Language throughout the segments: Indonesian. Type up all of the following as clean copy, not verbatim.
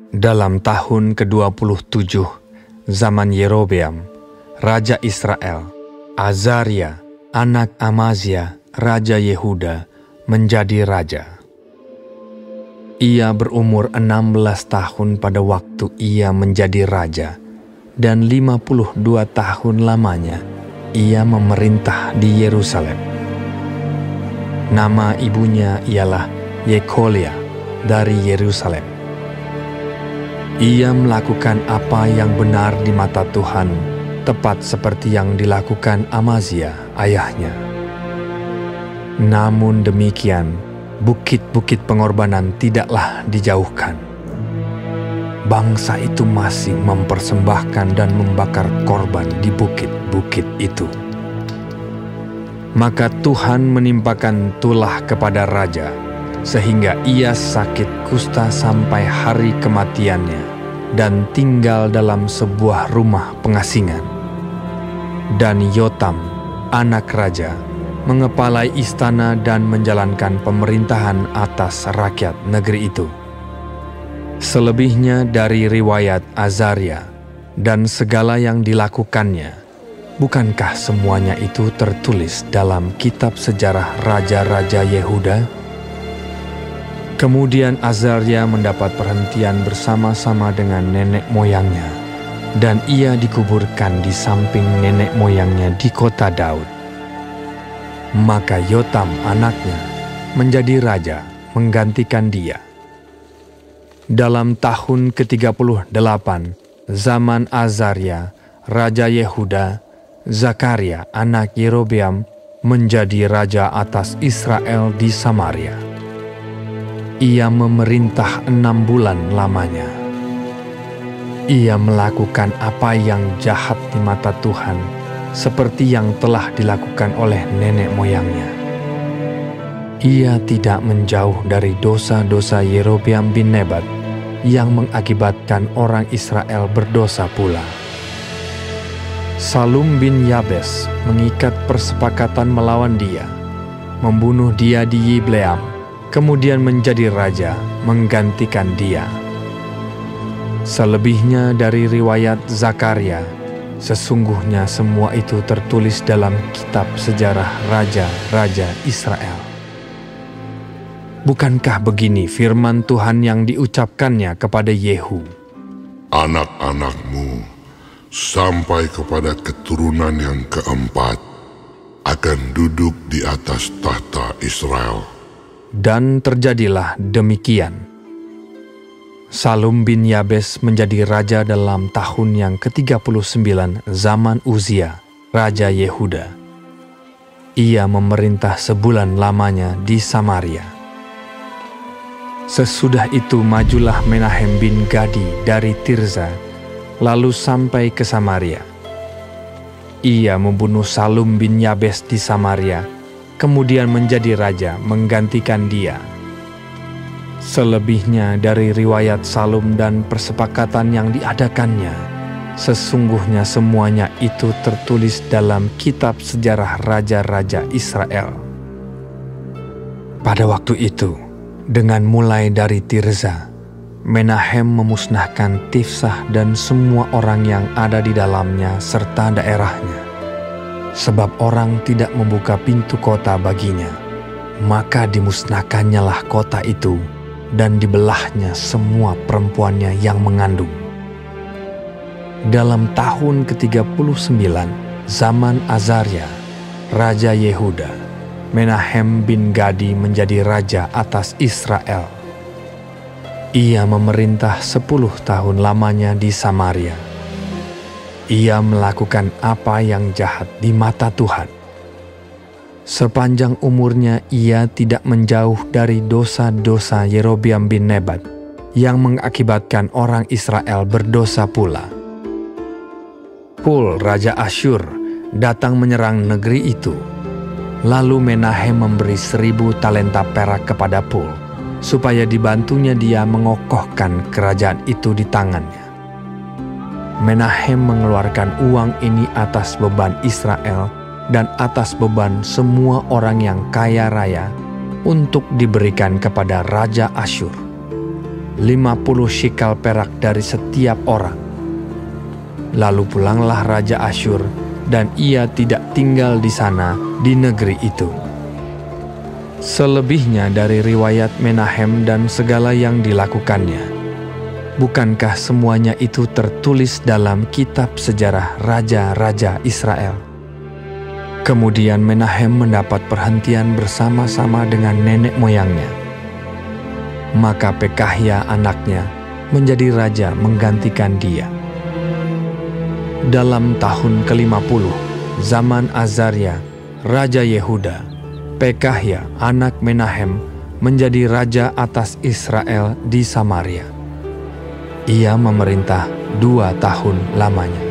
Dalam tahun ke-27 zaman Yerobeam, Raja Israel, Azaria, anak Amazia, Raja Yehuda, menjadi raja. Ia berumur 16 tahun pada waktu ia menjadi raja, dan 52 tahun lamanya ia memerintah di Yerusalem. Nama ibunya ialah Yekolia dari Yerusalem. Ia melakukan apa yang benar di mata Tuhan, tepat seperti yang dilakukan Amazia, ayahnya. Namun demikian, bukit-bukit pengorbanan tidaklah dijauhkan. Bangsa itu masih mempersembahkan dan membakar korban di bukit-bukit itu. Maka Tuhan menimpakan tulah kepada raja, sehingga ia sakit kusta sampai hari kematiannya dan tinggal dalam sebuah rumah pengasingan. Dan Yotam, anak raja, mengepalai istana dan menjalankan pemerintahan atas rakyat negeri itu. Selebihnya dari riwayat Azaria dan segala yang dilakukannya, bukankah semuanya itu tertulis dalam kitab sejarah raja-raja Yehuda? Kemudian Azaria mendapat perhentian bersama-sama dengan nenek moyangnya, dan ia dikuburkan di samping nenek moyangnya di kota Daud. Maka Yotam anaknya menjadi raja menggantikan dia. Dalam tahun ke-38 zaman Azaria, Raja Yehuda, Zakaria anak Yerobeam menjadi raja atas Israel di Samaria. Ia memerintah 6 bulan lamanya. Ia melakukan apa yang jahat di mata Tuhan, seperti yang telah dilakukan oleh nenek moyangnya. Ia tidak menjauh dari dosa-dosa Yerobeam bin Nebat yang mengakibatkan orang Israel berdosa pula. Salum bin Yabes mengikat persepakatan melawan dia, membunuh dia di Yibleam, kemudian menjadi raja menggantikan dia. Selebihnya dari riwayat Zakaria, sesungguhnya semua itu tertulis dalam kitab sejarah raja-raja Israel. Bukankah begini firman Tuhan yang diucapkannya kepada Yehu? Anak-anakmu sampai kepada keturunan yang keempat akan duduk di atas tahta Israel. Dan terjadilah demikian. Salum bin Yabes menjadi raja dalam tahun yang ke-39 zaman Uzia, Raja Yehuda. Ia memerintah sebulan lamanya di Samaria. Sesudah itu majulah Menahem bin Gadi dari Tirza, lalu sampai ke Samaria. Ia membunuh Salum bin Yabes di Samaria, kemudian menjadi raja menggantikan dia. Selebihnya dari riwayat Salum dan persepakatan yang diadakannya, sesungguhnya semuanya itu tertulis dalam kitab sejarah raja-raja Israel. Pada waktu itu, dengan mulai dari Tirza, Menahem memusnahkan Tifsah dan semua orang yang ada di dalamnya serta daerahnya. Sebab orang tidak membuka pintu kota baginya, maka dimusnahkannyalah kota itu dan dibelahnya semua perempuannya yang mengandung. Dalam tahun ke-39 zaman Azaria, Raja Yehuda, Menahem bin Gadi menjadi raja atas Israel. Ia memerintah 10 tahun lamanya di Samaria. Ia melakukan apa yang jahat di mata Tuhan. Sepanjang umurnya ia tidak menjauh dari dosa-dosa Yerobeam bin Nebat yang mengakibatkan orang Israel berdosa pula. Pul, Raja Asyur, datang menyerang negeri itu. Lalu Menahem memberi 1000 talenta perak kepada Pul, supaya dibantunya dia mengokohkan kerajaan itu di tangannya. Menahem mengeluarkan uang ini atas beban Israel dan atas beban semua orang yang kaya raya untuk diberikan kepada Raja Asyur. 50 shikal perak dari setiap orang. Lalu pulanglah Raja Asyur, dan ia tidak tinggal di sana di negeri itu. Selebihnya dari riwayat Menahem dan segala yang dilakukannya, bukankah semuanya itu tertulis dalam kitab sejarah raja-raja Israel? Kemudian Menahem mendapat perhentian bersama-sama dengan nenek moyangnya. Maka Pekahya anaknya menjadi raja menggantikan dia. Dalam tahun ke-50 zaman Azaria, Raja Yehuda, Pekahya anak Menahem menjadi raja atas Israel di Samaria. Ia memerintah 2 tahun lamanya.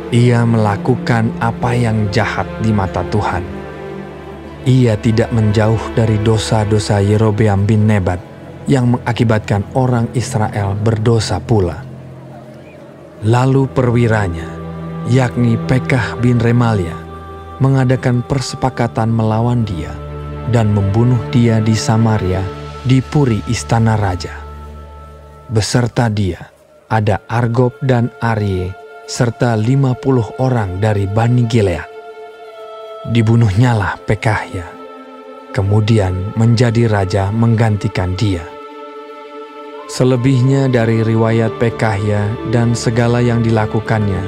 Ia melakukan apa yang jahat di mata Tuhan. Ia tidak menjauh dari dosa-dosa Yerobeam bin Nebat yang mengakibatkan orang Israel berdosa pula. Lalu perwiranya, yakni Pekah bin Remalia, mengadakan persepakatan melawan dia dan membunuh dia di Samaria di puri istana raja. Beserta dia ada Argob dan Arie serta 50 orang dari Bani Gilead. Dibunuhnyalah Pekahya, kemudian menjadi raja menggantikan dia. Selebihnya dari riwayat Pekahya dan segala yang dilakukannya,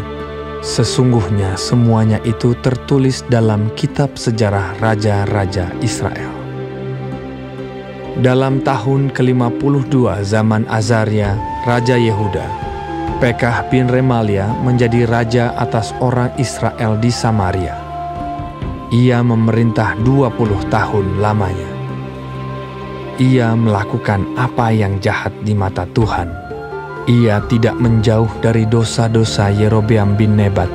sesungguhnya semuanya itu tertulis dalam kitab sejarah raja-raja Israel. Dalam tahun ke-52 zaman Azaria, Raja Yehuda, Pekah bin Remalia menjadi raja atas orang Israel di Samaria. Ia memerintah 20 tahun lamanya. Ia melakukan apa yang jahat di mata Tuhan. Ia tidak menjauh dari dosa-dosa Yerobeam bin Nebat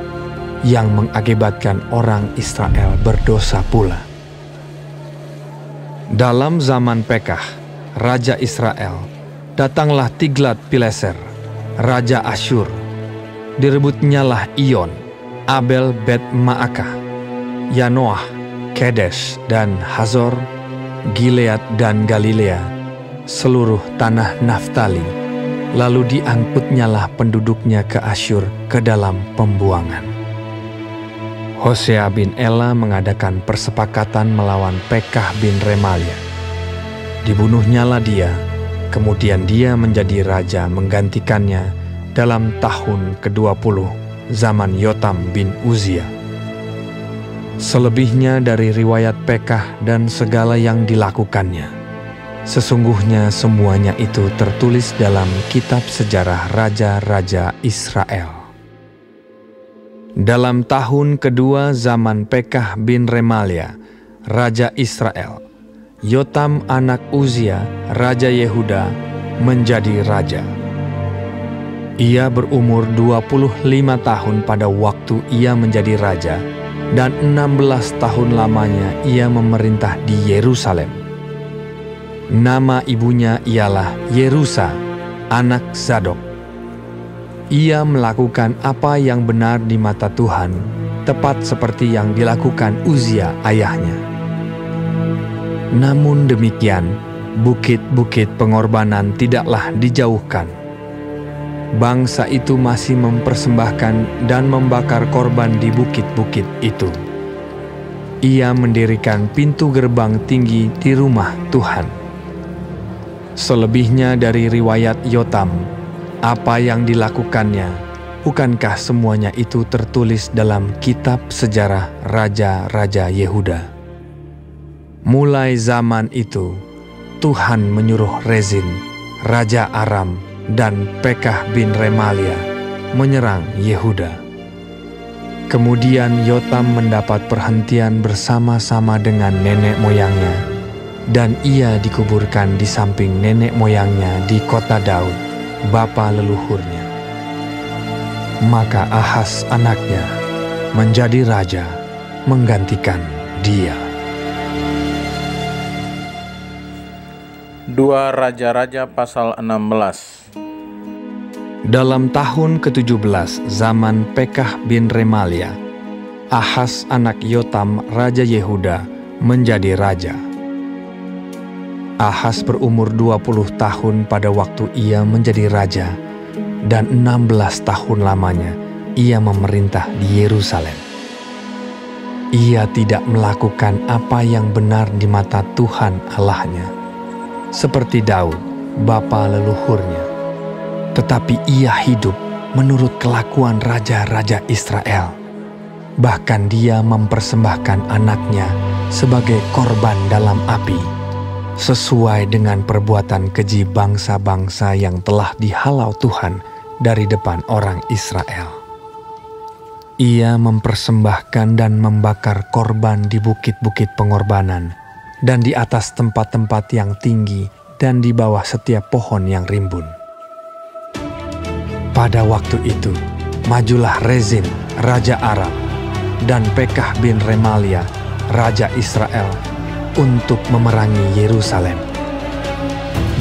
yang mengakibatkan orang Israel berdosa pula. Dalam zaman Pekah, Raja Israel, datanglah Tiglat-Pileser, Raja Asyur. Direbutnyalah Iyon, Abel Bet-Maakah, Yanoah, Kedesh dan Hazor, Gilead dan Galilea, seluruh tanah Naftali. Lalu diangkutnyalah penduduknya ke Asyur ke dalam pembuangan. Hosea bin Ela mengadakan persepakatan melawan Pekah bin Remalia. Dibunuhnyalah dia, kemudian dia menjadi raja menggantikannya dalam tahun ke-20 zaman Yotam bin Uzia. Selebihnya dari riwayat Pekah dan segala yang dilakukannya, sesungguhnya semuanya itu tertulis dalam kitab sejarah raja-raja Israel. Dalam tahun kedua zaman Pekah bin Remalia, Raja Israel, Yotam anak Uzia, Raja Yehuda, menjadi raja. Ia berumur 25 tahun pada waktu ia menjadi raja, dan 16 tahun lamanya ia memerintah di Yerusalem. Nama ibunya ialah Yerusa, anak Zadok. Ia melakukan apa yang benar di mata Tuhan, tepat seperti yang dilakukan Uzia ayahnya. Namun demikian, bukit-bukit pengorbanan tidaklah dijauhkan. Bangsa itu masih mempersembahkan dan membakar korban di bukit-bukit itu. Ia mendirikan pintu gerbang tinggi di rumah Tuhan. Selebihnya dari riwayat Yotam, apa yang dilakukannya, bukankah semuanya itu tertulis dalam kitab sejarah raja-raja Yehuda? Mulai zaman itu, Tuhan menyuruh Rezin, Raja Aram, dan Pekah bin Remalia menyerang Yehuda. Kemudian Yotam mendapat perhentian bersama-sama dengan nenek moyangnya, dan ia dikuburkan di samping nenek moyangnya di kota Daud, bapa leluhurnya. Maka Ahas anaknya menjadi raja menggantikan dia. 2 Raja-Raja pasal 16. Dalam tahun ke-17 zaman Pekah bin Remalia, Ahas anak Yotam Raja Yehuda menjadi raja. Ahas berumur 20 tahun pada waktu ia menjadi raja, dan 16 tahun lamanya ia memerintah di Yerusalem. Ia tidak melakukan apa yang benar di mata Tuhan Allahnya, seperti Daud, bapa leluhurnya. Tetapi ia hidup menurut kelakuan raja-raja Israel. Bahkan dia mempersembahkan anaknya sebagai korban dalam api, sesuai dengan perbuatan keji bangsa-bangsa yang telah dihalau Tuhan dari depan orang Israel. Ia mempersembahkan dan membakar korban di bukit-bukit pengorbanan dan di atas tempat-tempat yang tinggi dan di bawah setiap pohon yang rimbun. Pada waktu itu, majulah Rezin, raja Aram, dan Pekah bin Remalia, raja Israel, untuk memerangi Yerusalem.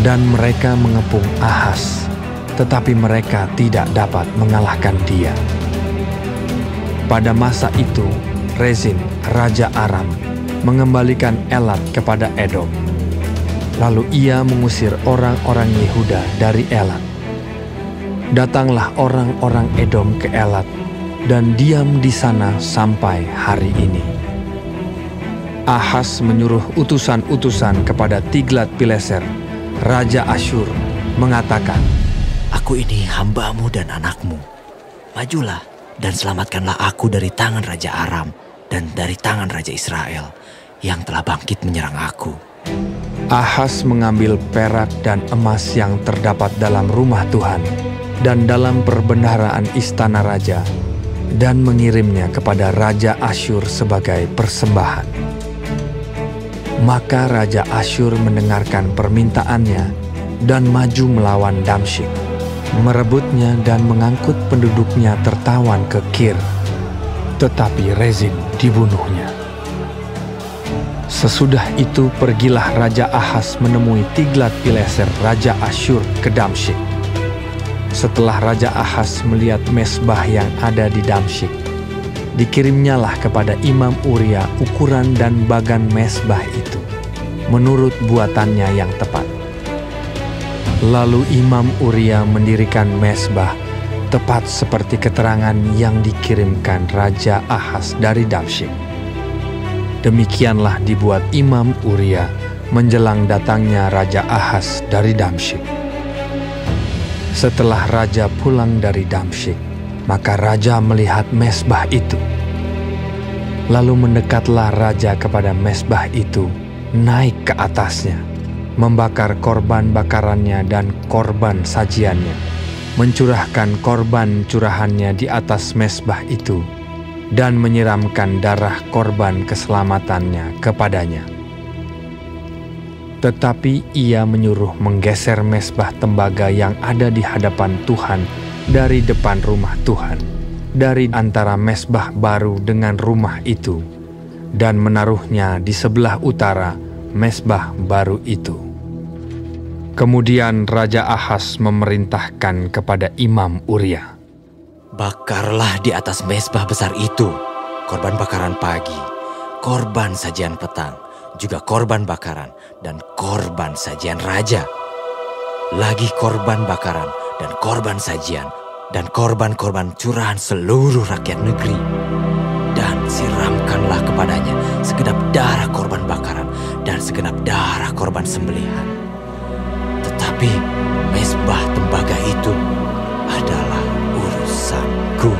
Dan mereka mengepung Ahas, tetapi mereka tidak dapat mengalahkan dia. Pada masa itu, Rezin, raja Aram, mengembalikan Elat kepada Edom. Lalu ia mengusir orang-orang Yehuda dari Elat. Datanglah orang-orang Edom ke Elat dan diam di sana sampai hari ini. Ahas menyuruh utusan-utusan kepada Tiglat-Pileser, raja Asyur, mengatakan, "Aku ini hambamu dan anakmu. Majulah dan selamatkanlah aku dari tangan Raja Aram dan dari tangan Raja Israel yang telah bangkit menyerang aku." Ahas mengambil perak dan emas yang terdapat dalam rumah Tuhan dan dalam perbendaharaan istana raja dan mengirimnya kepada Raja Asyur sebagai persembahan. Maka Raja Asyur mendengarkan permintaannya dan maju melawan Damsyik, merebutnya dan mengangkut penduduknya tertawan ke Kir. Tetapi Rezin dibunuhnya. Sesudah itu pergilah Raja Ahas menemui Tiglat-Pileser Raja Asyur ke Damsyik. Setelah Raja Ahas melihat mezbah yang ada di Damsyik, dikirimnyalah kepada Imam Uria ukuran dan bagan mezbah itu, menurut buatannya yang tepat. Lalu Imam Uria mendirikan mezbah tepat seperti keterangan yang dikirimkan Raja Ahas dari Damsyik. Demikianlah dibuat Imam Uria menjelang datangnya Raja Ahas dari Damsyik. Setelah raja pulang dari Damsyik, maka raja melihat mezbah itu. Lalu mendekatlah raja kepada mezbah itu, naik ke atasnya, membakar korban bakarannya dan korban sajiannya, mencurahkan korban curahannya di atas mezbah itu, dan menyiramkan darah korban keselamatannya kepadanya. Tetapi ia menyuruh menggeser mezbah tembaga yang ada di hadapan Tuhan dari depan rumah Tuhan, dari antara mezbah baru dengan rumah itu, dan menaruhnya di sebelah utara mezbah baru itu. Kemudian Raja Ahas memerintahkan kepada Imam Uria, "Bakarlah di atas mezbah besar itu korban bakaran pagi, korban sajian petang, juga korban bakaran dan korban sajian raja. Lagi korban bakaran dan korban sajian dan korban-korban curahan seluruh rakyat negeri. Dan siramkanlah kepadanya segenap darah korban bakaran dan segenap darah korban sembelihan. Tetapi mezbah tembaga itu adalah urusanku."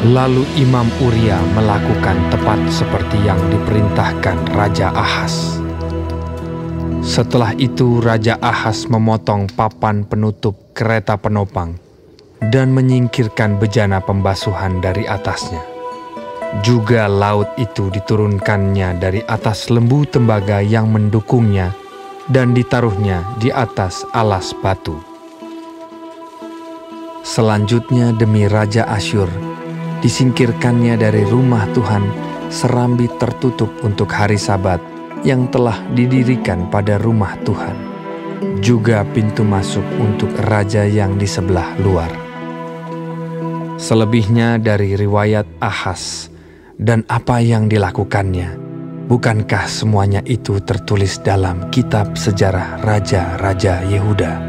Lalu Imam Uria melakukan tepat seperti yang diperintahkan Raja Ahas. Setelah itu Raja Ahas memotong papan penutup kereta penopang dan menyingkirkan bejana pembasuhan dari atasnya. Juga laut itu diturunkannya dari atas lembu tembaga yang mendukungnya dan ditaruhnya di atas alas batu. Selanjutnya demi Raja Asyur, disingkirkannya dari rumah Tuhan serambi tertutup untuk hari Sabat yang telah didirikan pada rumah Tuhan, juga pintu masuk untuk raja yang di sebelah luar. Selebihnya dari riwayat Ahas dan apa yang dilakukannya, Bukankah semuanya itu tertulis dalam kitab sejarah Raja-Raja Yehuda?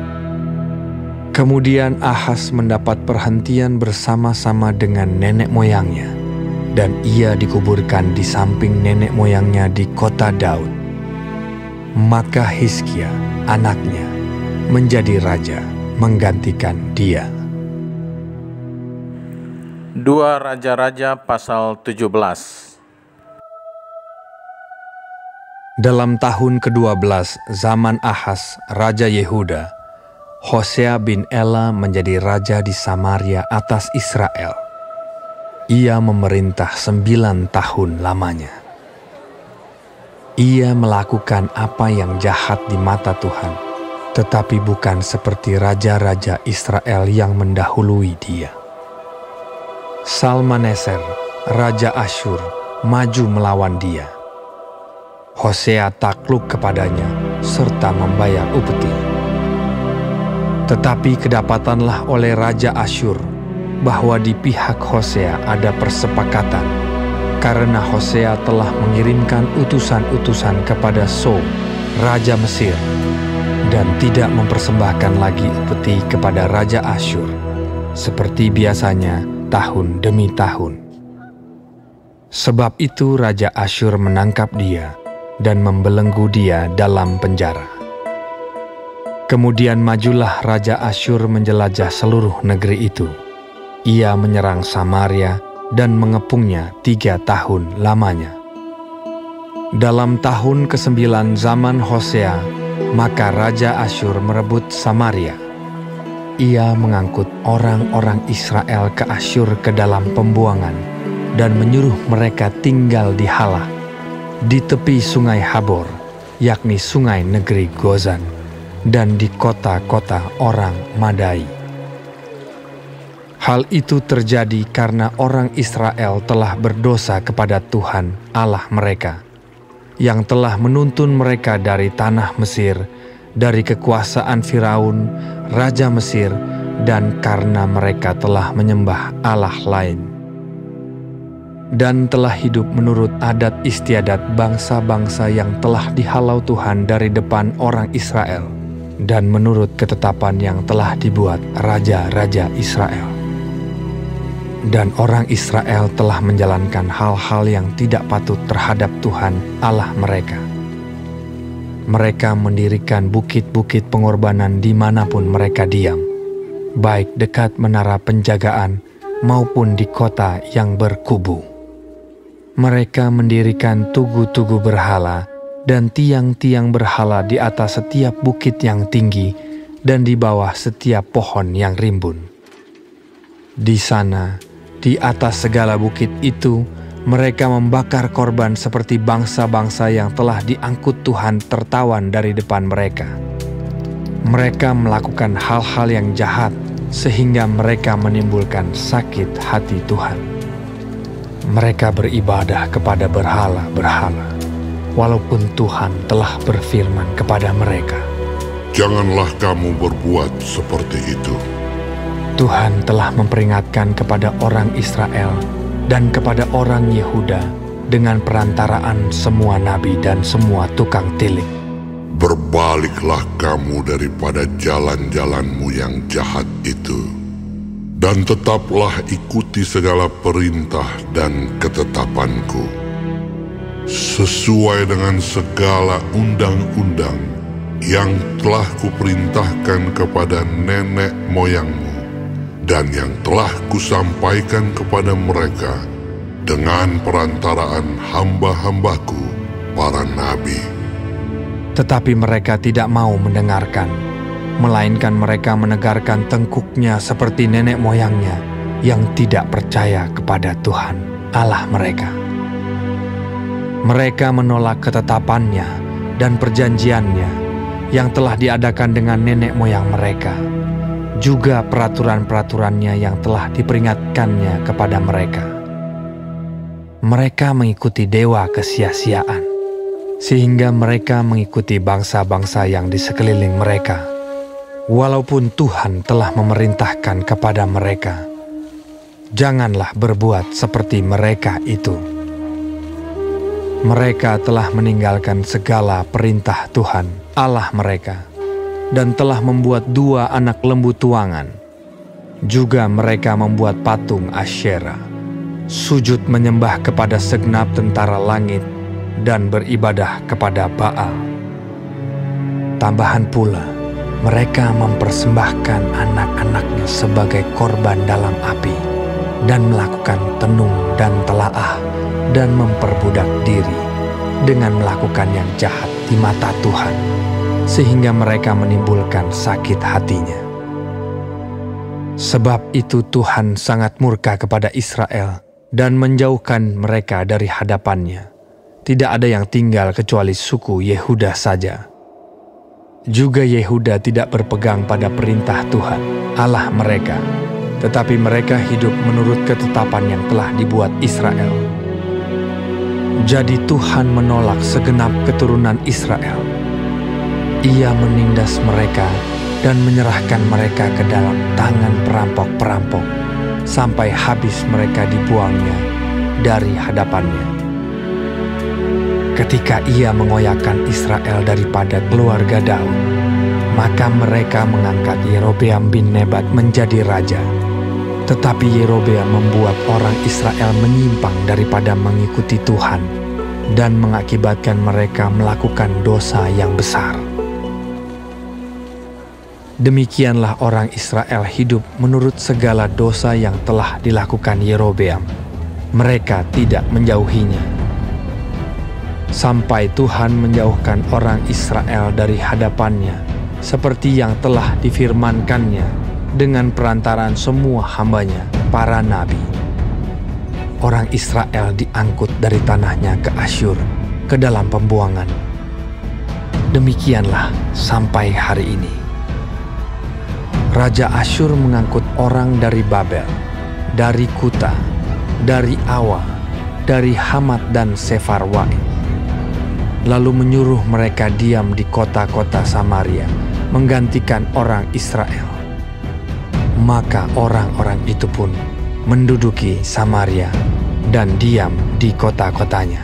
Kemudian Ahaz mendapat perhentian bersama-sama dengan nenek moyangnya, dan ia dikuburkan di samping nenek moyangnya di kota Daud. Maka Hizkia, anaknya, menjadi raja menggantikan dia. 2 Raja-Raja pasal 17. Dalam tahun ke-12 zaman Ahaz, Raja Yehuda, Hosea bin Ela menjadi raja di Samaria atas Israel. Ia memerintah 9 tahun lamanya. Ia melakukan apa yang jahat di mata Tuhan, tetapi bukan seperti raja-raja Israel yang mendahului dia. Salmaneser, Raja Asyur, maju melawan dia. Hosea takluk kepadanya serta membayar upeti. Tetapi kedapatanlah oleh Raja Asyur bahwa di pihak Hosea ada persepakatan, karena Hosea telah mengirimkan utusan-utusan kepada So, Raja Mesir, dan tidak mempersembahkan lagi upeti kepada Raja Asyur, seperti biasanya tahun demi tahun. Sebab itu Raja Asyur menangkap dia dan membelenggu dia dalam penjara. Kemudian majulah Raja Asyur menjelajah seluruh negeri itu. Ia menyerang Samaria dan mengepungnya 3 tahun lamanya. Dalam tahun ke-9 zaman Hosea, maka Raja Asyur merebut Samaria. Ia mengangkut orang-orang Israel ke Asyur ke dalam pembuangan dan menyuruh mereka tinggal di Halah, di tepi sungai Habor, yakni sungai negeri Gozan, dan di kota-kota orang Madai. Hal itu terjadi karena orang Israel telah berdosa kepada Tuhan Allah mereka, yang telah menuntun mereka dari tanah Mesir, dari kekuasaan Firaun, Raja Mesir, dan karena mereka telah menyembah Allah lain, dan telah hidup menurut adat istiadat bangsa-bangsa yang telah dihalau Tuhan dari depan orang Israel, dan menurut ketetapan yang telah dibuat raja-raja Israel. Dan orang Israel telah menjalankan hal-hal yang tidak patut terhadap Tuhan Allah mereka. Mereka mendirikan bukit-bukit pengorbanan dimanapun mereka diam, baik dekat menara penjagaan maupun di kota yang berkubu. Mereka mendirikan tugu-tugu berhala dan tiang-tiang berhala di atas setiap bukit yang tinggi dan di bawah setiap pohon yang rimbun. Di sana, di atas segala bukit itu, mereka membakar korban seperti bangsa-bangsa yang telah diangkut Tuhan tertawan dari depan mereka. Mereka melakukan hal-hal yang jahat sehingga mereka menimbulkan sakit hati Tuhan. Mereka beribadah kepada berhala-berhala, walaupun Tuhan telah berfirman kepada mereka, "Janganlah kamu berbuat seperti itu." Tuhan telah memperingatkan kepada orang Israel dan kepada orang Yehuda dengan perantaraan semua nabi dan semua tukang tilik. Berbaliklah kamu daripada jalan-jalanmu yang jahat itu, dan tetaplah ikuti segala perintah dan ketetapanku, sesuai dengan segala undang-undang yang telah kuperintahkan kepada nenek moyangmu, dan yang telah kusampaikan kepada mereka dengan perantaraan hamba-hambaku, para nabi. Tetapi mereka tidak mau mendengarkan, melainkan mereka menegarkan tengkuknya seperti nenek moyangnya yang tidak percaya kepada Tuhan Allah mereka. Mereka menolak ketetapannya dan perjanjiannya yang telah diadakan dengan nenek moyang mereka, juga peraturan-peraturannya yang telah diperingatkannya kepada mereka. Mereka mengikuti dewa kesia-siaan, sehingga mereka mengikuti bangsa-bangsa yang di sekeliling mereka, walaupun Tuhan telah memerintahkan kepada mereka, "Janganlah berbuat seperti mereka itu." Mereka telah meninggalkan segala perintah Tuhan, Allah mereka, dan telah membuat 2 anak lembu tuangan. Juga mereka membuat patung Asyera, sujud menyembah kepada segenap tentara langit, dan beribadah kepada Baal. Tambahan pula, mereka mempersembahkan anak-anaknya sebagai korban dalam api, dan melakukan tenung dan telaah, dan memperbudak diri dengan melakukan yang jahat di mata Tuhan, sehingga mereka menimbulkan sakit hatinya. Sebab itu Tuhan sangat murka kepada Israel dan menjauhkan mereka dari hadapannya. Tidak ada yang tinggal kecuali suku Yehuda saja. Juga Yehuda tidak berpegang pada perintah Tuhan, Allah mereka, tetapi mereka hidup menurut ketetapan yang telah dibuat Israel. Jadi Tuhan menolak segenap keturunan Israel. Ia menindas mereka dan menyerahkan mereka ke dalam tangan perampok-perampok, sampai habis mereka dibuangnya dari hadapannya. Ketika ia mengoyakkan Israel daripada keluarga Daud, maka mereka mengangkat Yerobeam bin Nebat menjadi raja. Tetapi Yerobeam membuat orang Israel menyimpang daripada mengikuti Tuhan dan mengakibatkan mereka melakukan dosa yang besar. Demikianlah orang Israel hidup menurut segala dosa yang telah dilakukan Yerobeam. Mereka tidak menjauhinya. Sampai Tuhan menjauhkan orang Israel dari hadapannya, seperti yang telah difirmankannya dengan perantaraan semua hambanya, para nabi. Orang Israel diangkut dari tanahnya ke Asyur, ke dalam pembuangan. Demikianlah sampai hari ini. Raja Asyur mengangkut orang dari Babel, dari Kuta, dari Awa, dari Hamat dan Sefarwaim. Lalu menyuruh mereka diam di kota-kota Samaria, menggantikan orang Israel. Maka orang-orang itu pun menduduki Samaria dan diam di kota-kotanya.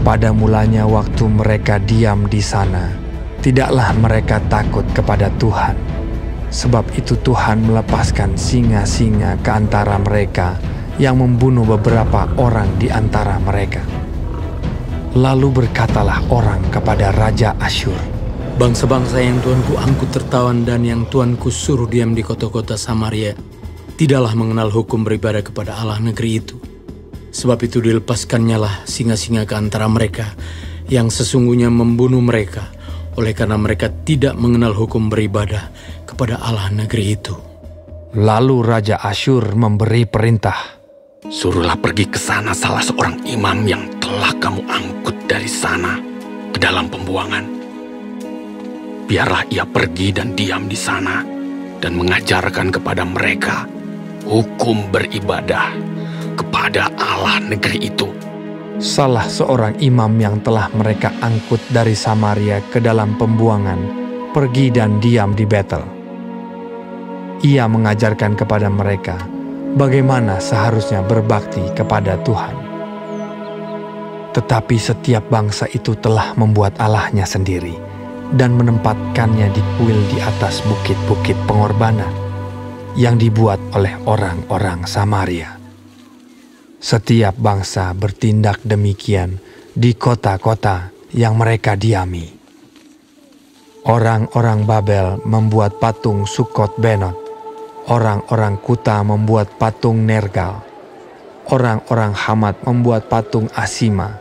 Pada mulanya waktu mereka diam di sana, tidaklah mereka takut kepada Tuhan. Sebab itu Tuhan melepaskan singa-singa ke antara mereka yang membunuh beberapa orang di antara mereka. Lalu berkatalah orang kepada Raja Asyur, "Bangsa-bangsa yang Tuanku angkut tertawan dan yang Tuanku suruh diam di kota-kota Samaria tidaklah mengenal hukum beribadah kepada Allah negeri itu. Sebab itu dilepaskannya lah singa-singa ke antara mereka yang sesungguhnya membunuh mereka, oleh karena mereka tidak mengenal hukum beribadah kepada Allah negeri itu." Lalu Raja Asyur memberi perintah, "Suruhlah pergi ke sana salah seorang imam yang telah kamu angkut dari sana ke dalam pembuangan. Biarlah ia pergi dan diam di sana dan mengajarkan kepada mereka hukum beribadah kepada Allah negeri itu." salah seorang imam yang telah mereka angkut dari Samaria ke dalam pembuangan pergi dan diam di Betel. Ia mengajarkan kepada mereka bagaimana seharusnya berbakti kepada Tuhan. Tetapi setiap bangsa itu telah membuat Allahnya sendiri dan menempatkannya di kuil di atas bukit-bukit pengorbanan yang dibuat oleh orang-orang Samaria. Setiap bangsa bertindak demikian di kota-kota yang mereka diami. Orang-orang Babel membuat patung Sukot Benot, orang-orang Kuta membuat patung Nergal, orang-orang Hamat membuat patung Asima,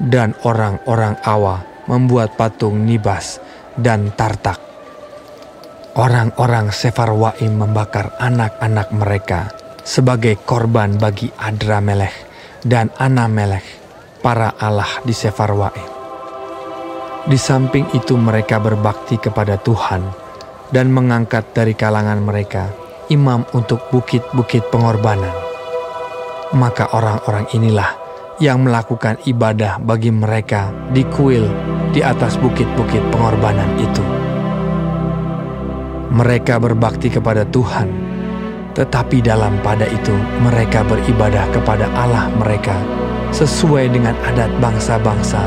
dan orang-orang Awa membuat patung Nibas dan Tartak. Orang-orang Sefarwaim membakar anak-anak mereka sebagai korban bagi Adramelech dan Anamelech, para allah di Sefarwaim. Di samping itu mereka berbakti kepada Tuhan dan mengangkat dari kalangan mereka imam untuk bukit-bukit pengorbanan. Maka orang-orang inilah yang melakukan ibadah bagi mereka di kuil di atas bukit-bukit pengorbanan itu. Mereka berbakti kepada Tuhan, tetapi dalam pada itu mereka beribadah kepada Allah mereka sesuai dengan adat bangsa-bangsa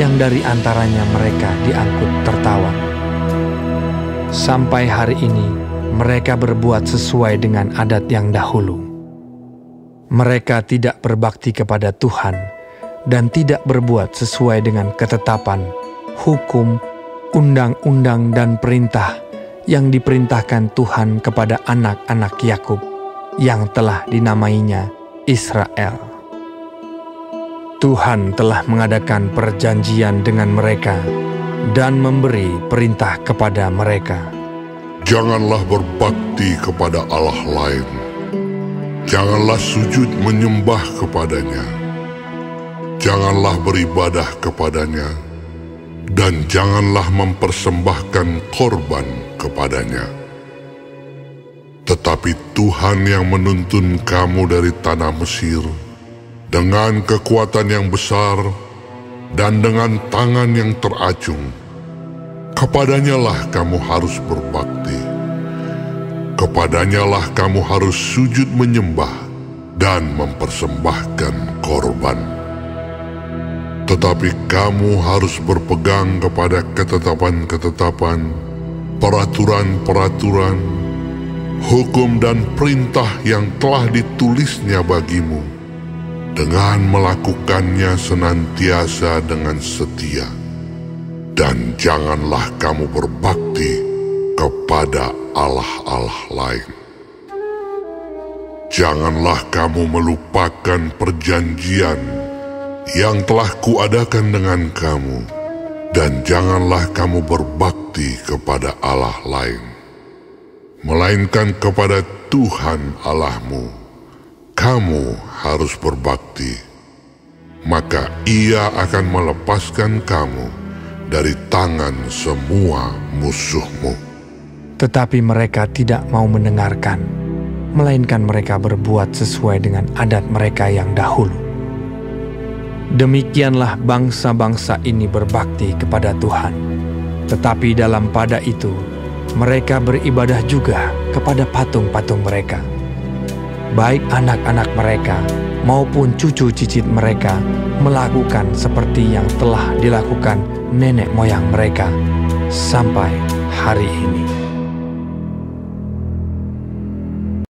yang dari antaranya mereka diangkut tertawan. Sampai hari ini, mereka berbuat sesuai dengan adat yang dahulu. Mereka tidak berbakti kepada Tuhan dan tidak berbuat sesuai dengan ketetapan, hukum, undang-undang dan perintah yang diperintahkan Tuhan kepada anak-anak Yakub yang telah dinamainya Israel. Tuhan telah mengadakan perjanjian dengan mereka dan memberi perintah kepada mereka. Janganlah berbakti kepada Allah lain. Janganlah sujud menyembah kepadanya. Janganlah beribadah kepadanya. Dan janganlah mempersembahkan korban kepadanya. Tetapi Tuhan yang menuntun kamu dari tanah Mesir dengan kekuatan yang besar dan dengan tangan yang teracung, kepadanya lah kamu harus berbakti. Kepadanya lah kamu harus sujud menyembah dan mempersembahkan korban. Tetapi kamu harus berpegang kepada ketetapan-ketetapan, peraturan-peraturan, hukum dan perintah yang telah ditulisnya bagimu, dengan melakukannya senantiasa dengan setia. Dan janganlah kamu berbakti kepada allah-allah lain. Janganlah kamu melupakan perjanjian yang telah kuadakan dengan kamu, dan janganlah kamu berbakti kepada allah lain, melainkan kepada Tuhan Allahmu kamu harus berbakti. Maka Ia akan melepaskan kamu dari tangan semua musuhmu. Tetapi mereka tidak mau mendengarkan, melainkan mereka berbuat sesuai dengan adat mereka yang dahulu. Demikianlah bangsa-bangsa ini berbakti kepada Tuhan. Tetapi dalam pada itu, mereka beribadah juga kepada patung-patung mereka. Baik anak-anak mereka maupun cucu cicit mereka melakukan seperti yang telah dilakukan nenek moyang mereka sampai hari ini.